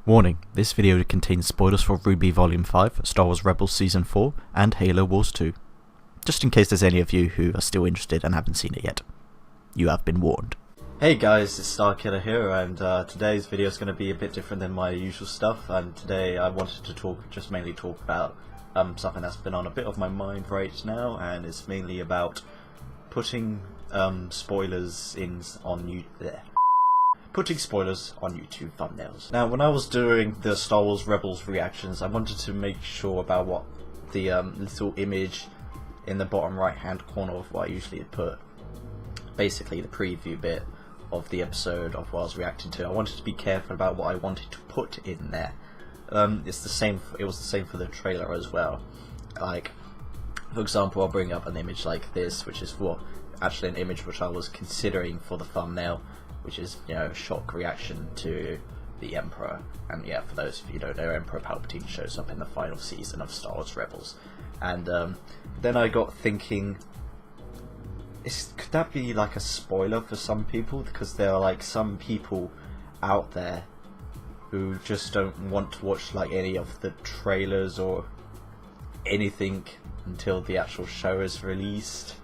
Warning, this video contains spoilers for RWBY Volume 5, Star Wars Rebels Season 4, and Halo Wars 2. Just in case there's any of you who are still interested and haven't seen it yet. You have been warned. Hey guys, it's Starkiller here, and today's video is going to be a bit different than my usual stuff, and today I wanted to mainly talk about something that's been on a bit of my mind right now, and it's mainly about putting spoilers on YouTube thumbnails. Now, when I was doing the Star Wars Rebels reactions, I wanted to make sure about what the little image in the bottom right hand corner of what I usually put, basically the preview bit of the episode of what I was reacting to. I wanted to be careful about what I wanted to put in there. It was the same for the trailer as well. Like, for example, I'll bring up an image like this, which is actually an image which I was considering for the thumbnail, which is, you know, a shock reaction to the Emperor. And yeah, for those of you who don't know, Emperor Palpatine shows up in the final season of Star Wars Rebels. And then I got thinking, could that be like a spoiler for some people? Because there are like some people out there who just don't want to watch like any of the trailers or anything until the actual show is released.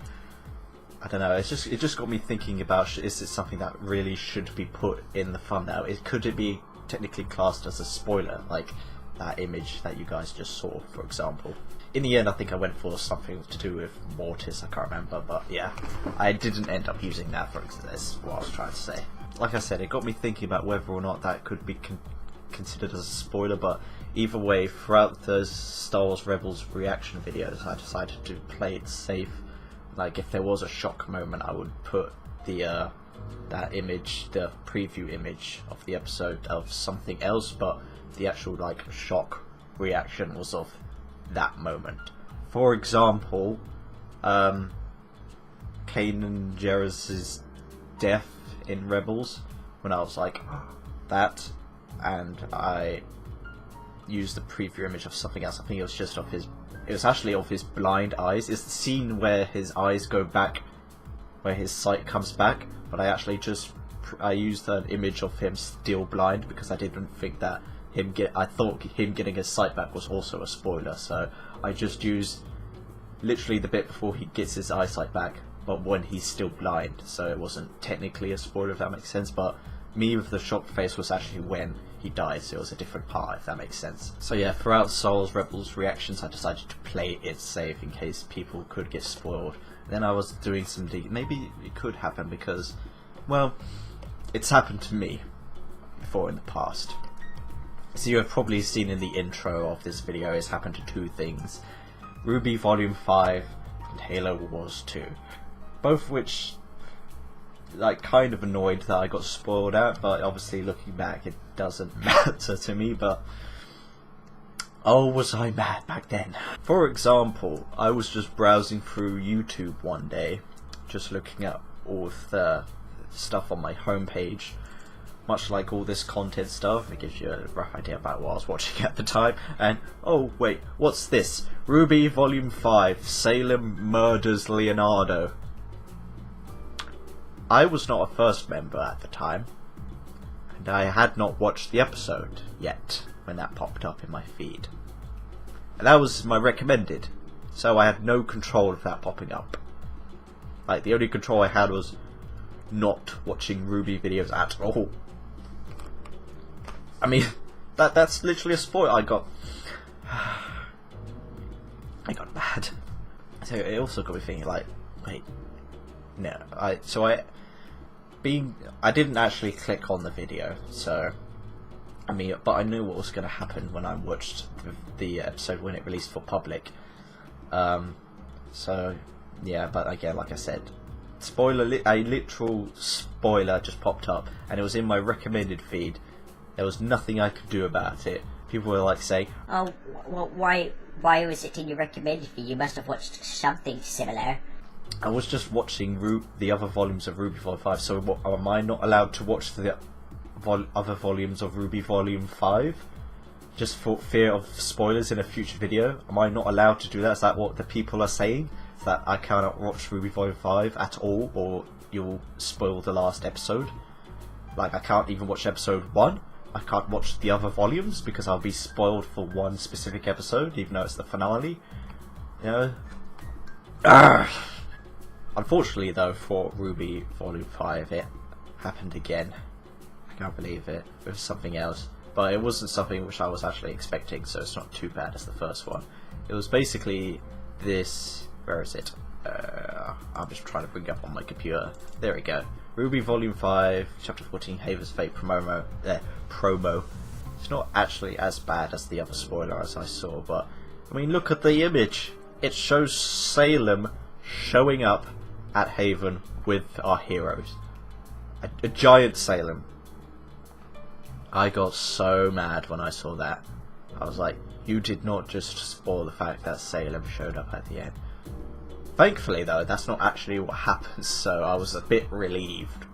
I don't know, it just got me thinking about, is it something that really should be put in the thumbnail? Could it be technically classed as a spoiler, like that image that you guys just saw, for example? In the end, I think I went for something to do with Mortis, I can't remember, but yeah, I didn't end up using that for this, what I was trying to say. Like I said, it got me thinking about whether or not that could be considered as a spoiler, but either way, throughout the Star Wars Rebels reaction videos, I decided to play it safe. Like, if there was a shock moment, I would put the that image, the preview image of the episode, of something else, but the actual like shock reaction was of that moment. For example, Kanan Jarrus's death in Rebels, when I was like that, and I used the preview image of something else. I think it was just of his. It was actually of his blind eyes. It's the scene where his eyes go back, where his sight comes back, but I used an image of him still blind because I didn't think that I thought him getting his sight back was also a spoiler, so I just used literally the bit before he gets his eyesight back, but when he's still blind, so it wasn't technically a spoiler, if that makes sense. But me with the shocked face was actually when he died, so it was a different part, if that makes sense. So yeah, throughout Star Wars Rebels reactions, I decided to play it safe in case people could get spoiled. Then I was doing some maybe it could happen because, well, it's happened to me before in the past. So you have probably seen in the intro of this video, it's happened to two things: RWBY Volume 5 and Halo Wars 2. Both which, like, kind of annoyed that I got spoiled at, but obviously looking back it doesn't matter to me. But oh, was I mad back then. For example, I was just browsing through YouTube one day, just looking at all of the stuff on my homepage, much like all this content stuff. It gives you a rough idea about what I was watching at the time, and oh wait, what's this? RWBY Volume 5, Salem murders Leonardo. I was not a first member at the time, and I had not watched the episode yet when that popped up in my feed. And that was my recommended, so I had no control of that popping up. Like, the only control I had was not watching RWBY videos at all. I mean, that's literally a spoiler. I got mad. So it also got me thinking, like, wait, no, I didn't actually click on the video, so I mean, but I knew what was going to happen when I watched the episode when it released for public. So yeah, but again, like I said, a literal spoiler just popped up, and it was in my recommended feed. There was nothing I could do about it. People were like saying, "Oh, well, why was it in your recommended feed? You must have watched something similar." I was just watching the other volumes of RWBY Volume 5, so am I not allowed to watch the other volumes of RWBY Volume 5? Just for fear of spoilers in a future video? Am I not allowed to do that? Is that what the people are saying? That I cannot watch RWBY Volume 5 at all, or you'll spoil the last episode? Like, I can't even watch episode 1? I can't watch the other volumes because I'll be spoiled for one specific episode, even though it's the finale. You know? Unfortunately, though, for RWBY Volume 5, it happened again. I can't believe it. It was something else. But it wasn't something which I was actually expecting, so it's not too bad as the first one. It was basically this... Where is it? I'm just trying to bring it up on my computer. There we go. RWBY Volume 5, Chapter 14, Haven's Fate promo. It's not actually as bad as the other spoiler as I saw, but... I mean, look at the image! It shows Salem showing up at Haven with our heroes. A giant Salem. I got so mad when I saw that. I was like, you did not just spoil the fact that Salem showed up at the end. Thankfully though, that's not actually what happens, so I was a bit relieved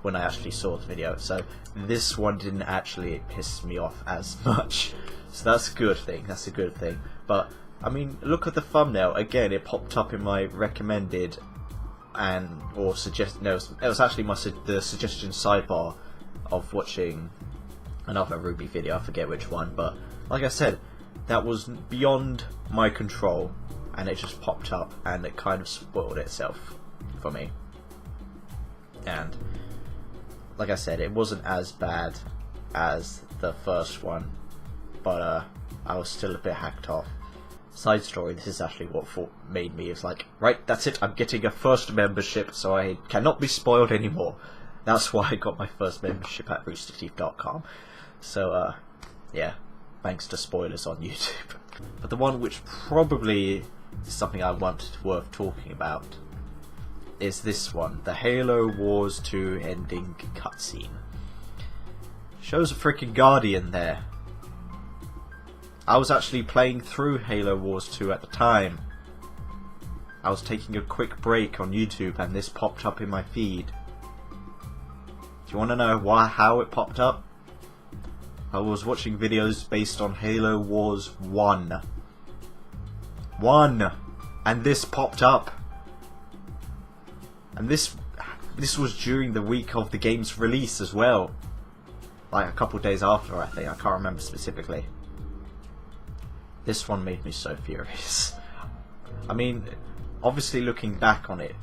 when I actually saw the video. So this one didn't actually piss me off as much. So that's a good thing, that's a good thing. But, I mean, look at the thumbnail. Again, it popped up in my recommended and, or suggest, no, it was actually the suggestion sidebar of watching another RWBY video, I forget which one, but like I said, that was beyond my control, and it just popped up, and it kind of spoiled itself for me. And like I said, it wasn't as bad as the first one, but I was still a bit hacked off. Side story, this is actually what made me, it's like, right, that's it, I'm getting a first membership, so I cannot be spoiled anymore. That's why I got my first membership at roosterteeth.com. So, yeah, thanks to spoilers on YouTube. But the one which probably is something I want worth talking about is this one, the Halo Wars 2 ending cutscene. Shows a freaking Guardian there. I was actually playing through Halo Wars 2 at the time. I was taking a quick break on YouTube and this popped up in my feed. Do you want to know how it popped up? I was watching videos based on Halo Wars 1. And this popped up. And this was during the week of the game's release as well. Like a couple days after, I think. I can't remember specifically. This one made me so furious. I mean, obviously looking back on it,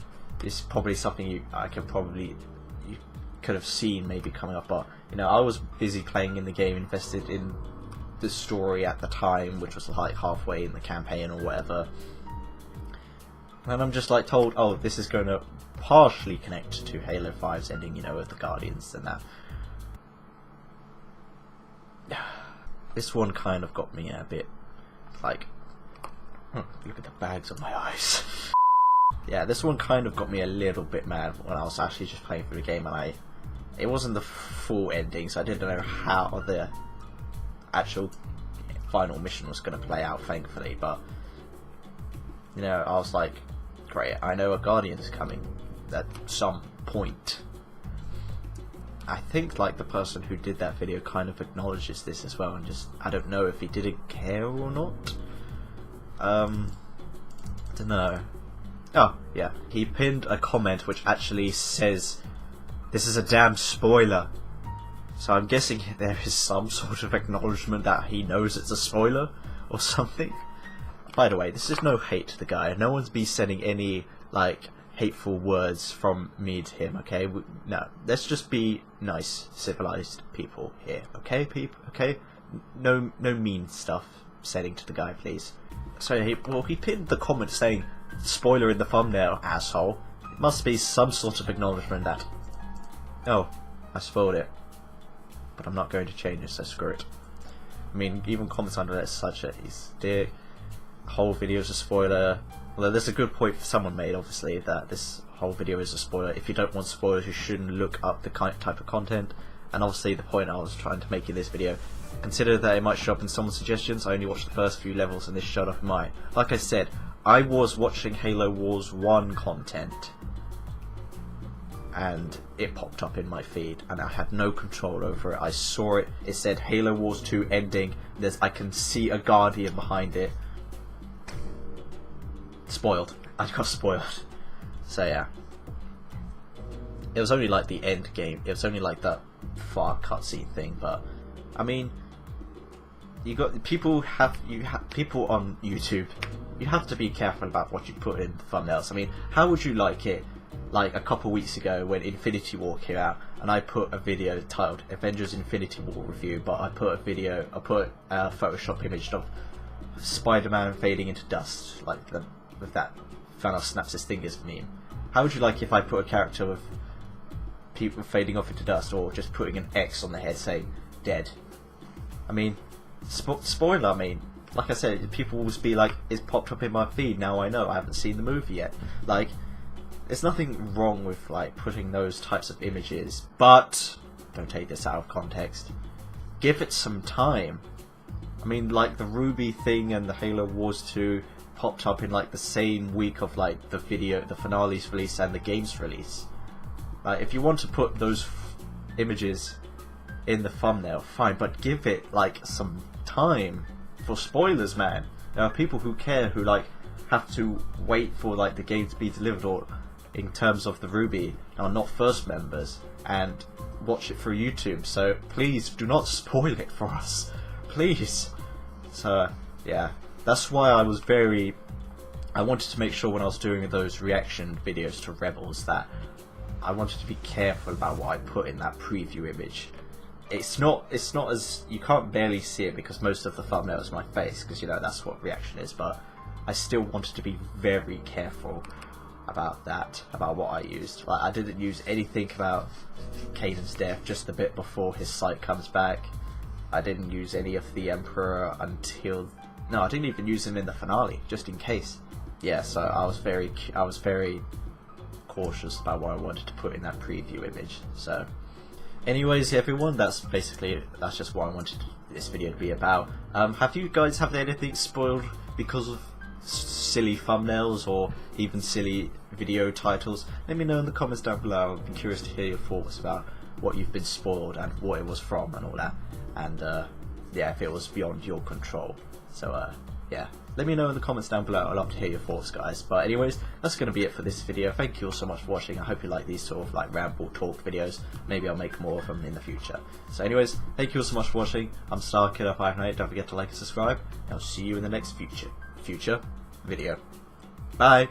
it's probably something you could have seen maybe coming up, but you know, I was busy playing in the game, invested in the story at the time, which was like halfway in the campaign or whatever, and I'm just like told, oh, this is going to partially connect to Halo 5's ending, you know, with the Guardians and that. This one kind of got me a bit like, look at the bags on my eyes. Yeah, this one kind of got me a little bit mad when I was actually just playing through the game, and it wasn't the full ending, so I didn't know how the actual final mission was going to play out, thankfully, but you know, I was like, great, I know a Guardian's coming at some point. I think like the person who did that video kind of acknowledges this as well, and just, I don't know if he didn't care or not. I don't know. Oh, yeah, he pinned a comment which actually says, this is a damn spoiler. So I'm guessing there is some sort of acknowledgement that he knows it's a spoiler or something. By the way, this is no hate to the guy. No one's been sending any, like, hateful words from me to him, okay? No, let's just be nice, civilized people here, okay, people? Okay? No mean stuff sending to the guy, please. So, he pinned the comment saying, spoiler in the thumbnail, asshole. It must be some sort of acknowledgement that, oh, I spoiled it. But I'm not going to change it, so screw it. I mean, even comments under it such that the whole video is a spoiler. Although there's a good point someone made, obviously, that this whole video is a spoiler. If you don't want spoilers, you shouldn't look up the type of content. And obviously the point I was trying to make in this video, consider that it might show up in someone's suggestions. I only watched the first few levels and this showed up in mine. Like I said, I was watching Halo Wars 1 content, and it popped up in my feed, and I had no control over it. I saw it, it said Halo Wars 2 ending, I can see a Guardian behind it. Spoiled. I got spoiled. So yeah. It was only like the end game, it was only like that far cutscene thing, but I mean, you got people people on YouTube. You have to be careful about what you put in the thumbnails. I mean, how would you like it? Like a couple weeks ago when Infinity War came out, and I put a video titled Avengers Infinity War review, but I put a Photoshop image of Spider-Man fading into dust, like with that Thanos snaps his fingers meme. How would you like if I put a character with people fading off into dust, or just putting an X on the head saying dead? I mean, spoiler, I mean, like I said, people will be like, it's popped up in my feed, now I know, I haven't seen the movie yet. Like, there's nothing wrong with like putting those types of images, but don't take this out of context. Give it some time. I mean, like the Ruby thing and the Halo Wars 2 popped up in like the same week of like the finale's release and the game's release. Like, if you want to put those images in the thumbnail, fine, but give it like some time for spoilers, man. There are people who care, who like have to wait for like the game to be delivered, or in terms of the Ruby, are not first members and watch it through YouTube. So please do not spoil it for us, please. So yeah, that's why I wanted to make sure when I was doing those reaction videos to Rebels that I wanted to be careful about what I put in that preview image. It's not as, you can't barely see it because most of the thumbnail is my face, because you know that's what reaction is, but I still wanted to be very careful about that, about what I used. Like, I didn't use anything about Kanan's death, just the bit before his sight comes back. I didn't use any of the Emperor until, no, I didn't even use him in the finale, just in case. Yeah, so I was very cautious about what I wanted to put in that preview image. So anyways, everyone, that's just what I wanted this video to be about. Have you guys had anything spoiled because of silly thumbnails or even silly video titles? Let me know in the comments down below. I'll be curious to hear your thoughts about what you've been spoiled and what it was from and all that, and yeah, if it was beyond your control. So yeah, let me know in the comments down below. I'd love to hear your thoughts, guys. But anyways, that's going to be it for this video. Thank you all so much for watching. I hope you like these sort of like ramble talk videos. Maybe I'll make more of them in the future. So anyways, thank you all so much for watching. I'm StarKiller598. Don't forget to like and subscribe, and I'll see you in the next future video. Bye.